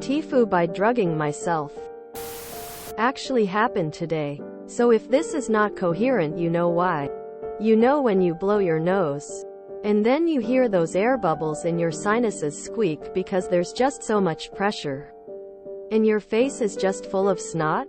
Tifu by drugging myself. Actually happened today. So if this is not coherent, you know why. You know when you blow your nose, and then you hear those air bubbles in your sinuses squeak because there's just so much pressure. And your face is just full of snot?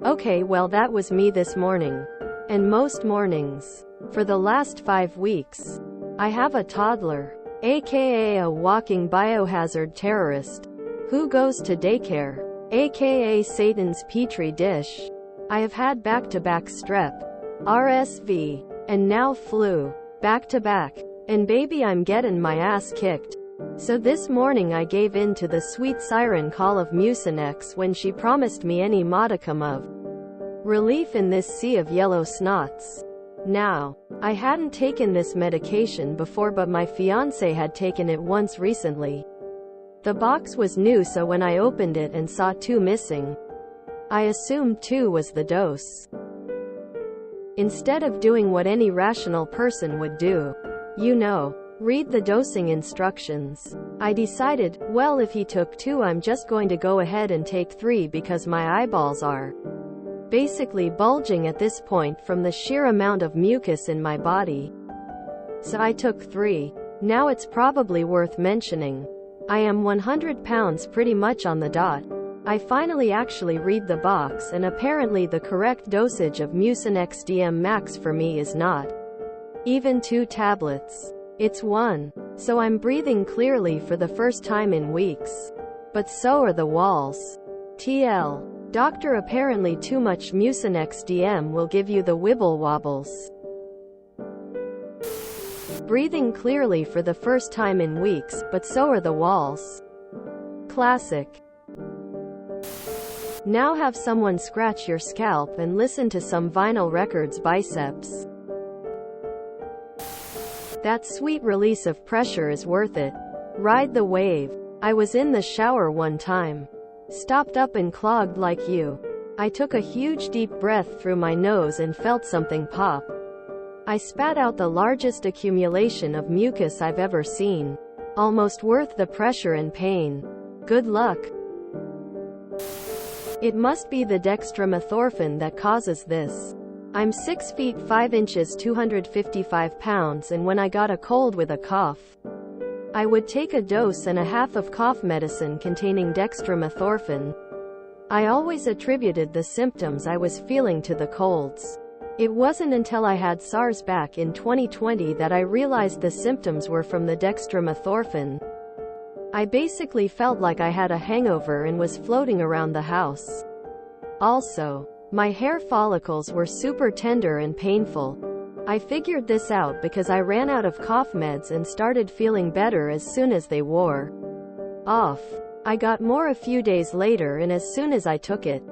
Okay, well that was me this morning. And most mornings. For the last 5 weeks. I have a toddler, aka a walking biohazard terrorist, who goes to daycare, aka Satan's petri dish. I have had back-to-back strep, RSV, and now flu, back-to-back. And baby, I'm getting my ass kicked. So this morning I gave in to the sweet siren call of Mucinex when she promised me any modicum of relief in this sea of yellow snots. Now, I hadn't taken this medication before, but my fiancé had taken it once recently. The box was new, so when I opened it and saw 2 missing, I assumed 2 was the dose. Instead of doing what any rational person would do, read the dosing instructions, I decided, well, if he took 2, I'm just going to go ahead and take 3 because my eyeballs are basically bulging at this point from the sheer amount of mucus in my body. So I took 3. Now it's probably worth mentioning, I am 100 pounds pretty much on the dot. I finally actually read the box, and apparently the correct dosage of Mucinex DM Max for me is not even 2 tablets. It's 1. So I'm breathing clearly for the first time in weeks. But so are the walls. TL. Doctor, apparently too much Mucinex DM will give you the wibble wobbles. Breathing clearly for the first time in weeks, but so are the walls. Classic. Now have someone scratch your scalp and listen to some vinyl records biceps. That sweet release of pressure is worth it. Ride the wave. I was in the shower one time. Stopped up and clogged like you. I took a huge deep breath through my nose and felt something pop. I spat out the largest accumulation of mucus I've ever seen. Almost worth the pressure and pain. Good luck. It must be the dextromethorphan that causes this. I'm 6 feet 5 inches 255 pounds, and when I got a cold with a cough, I would take a dose and a half of cough medicine containing dextromethorphan. I always attributed the symptoms I was feeling to the colds. It wasn't until I had SARS back in 2020 that I realized the symptoms were from the dextromethorphan. I basically felt like I had a hangover and was floating around the house. Also, my hair follicles were super tender and painful. I figured this out because I ran out of cough meds and started feeling better as soon as they wore off. I got more a few days later, and as soon as I took it,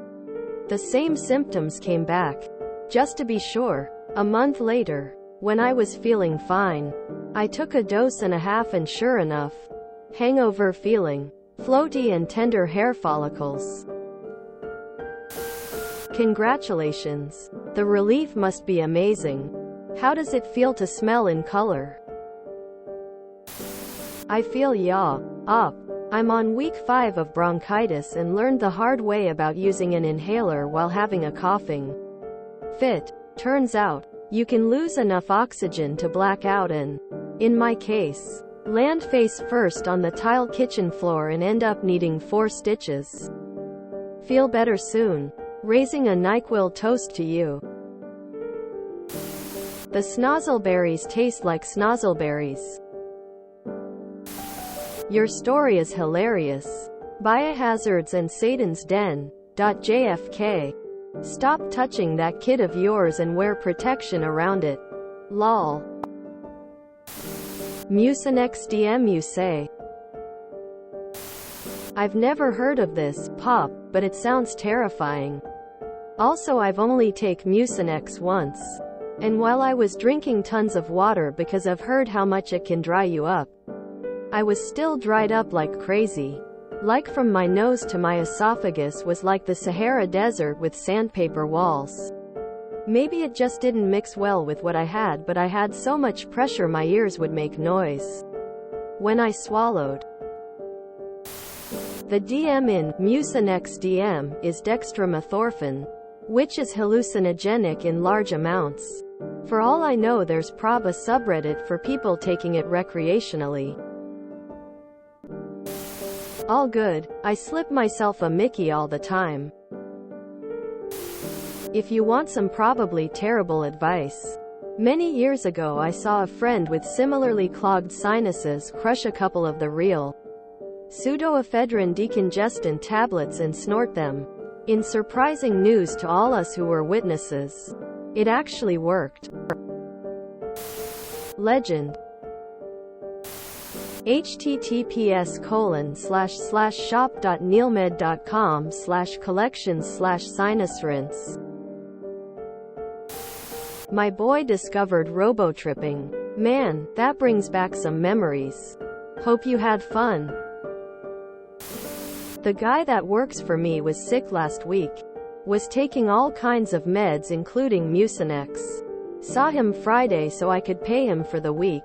the same symptoms came back. Just to be sure, a month later, when I was feeling fine, I took a dose and a half, and sure enough, hangover feeling, floaty and tender hair follicles. Congratulations. The relief must be amazing. How does it feel to smell in color? I feel up. I'm on week 5 of bronchitis and learned the hard way about using an inhaler while having a coughing fit. Turns out, you can lose enough oxygen to black out and, in my case, land face first on the tile kitchen floor and end up needing 4 stitches. Feel better soon. Raising a NyQuil toast to you. The snozzleberries taste like snozzleberries. Your story is hilarious. Biohazards and Satan's Den. JFK. Stop touching that kid of yours and wear protection around it. Lol. Mucinex DM, you say? I've never heard of this, Pop, but it sounds terrifying. Also, I've only taken Mucinex once. And while I was drinking tons of water because I've heard how much it can dry you up, I was still dried up like crazy. Like from my nose to my esophagus was like the Sahara Desert with sandpaper walls. Maybe it just didn't mix well with what I had, but I had so much pressure my ears would make noise when I swallowed. The DM in Mucinex DM is dextromethorphan, which is hallucinogenic in large amounts. For all I know, there's probably a subreddit for people taking it recreationally. All good. I slip myself a Mickey all the time. If you want some probably terrible advice. Many years ago I saw a friend with similarly clogged sinuses crush a couple of the real pseudoephedrine decongestant tablets and snort them. In surprising news to all us who were witnesses, it actually worked. Legend. https://shop.neilmed.com/collections/sinus My boy discovered robotripping. Man, that brings back some memories. Hope you had fun. The guy that works for me was sick last week. Was taking all kinds of meds including Mucinex. Saw him Friday so I could pay him for the week.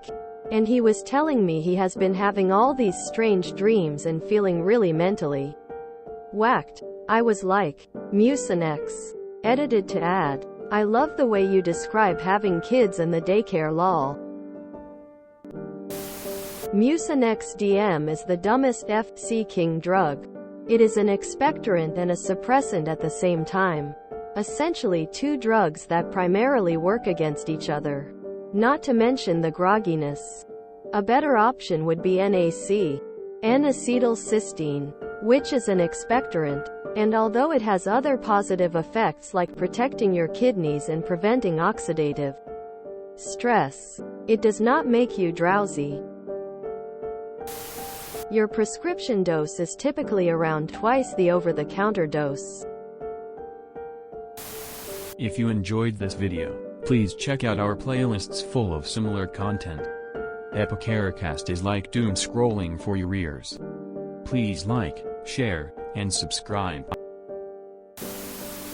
And he was telling me he has been having all these strange dreams and feeling really mentally whacked. I was like, Mucinex. Edited to add. I love the way you describe having kids and the daycare lol. Mucinex DM is the dumbest FC king drug. It is an expectorant and a suppressant at the same time. Essentially two drugs that primarily work against each other. Not to mention the grogginess. A better option would be NAC, N-acetylcysteine, which is an expectorant, and although it has other positive effects like protecting your kidneys and preventing oxidative stress, it does not make you drowsy. Your prescription dose is typically around twice the over-the-counter dose. If you enjoyed this video, please check out our playlists full of similar content. Epicaricast is like doom scrolling for your ears. Please like, share, and subscribe.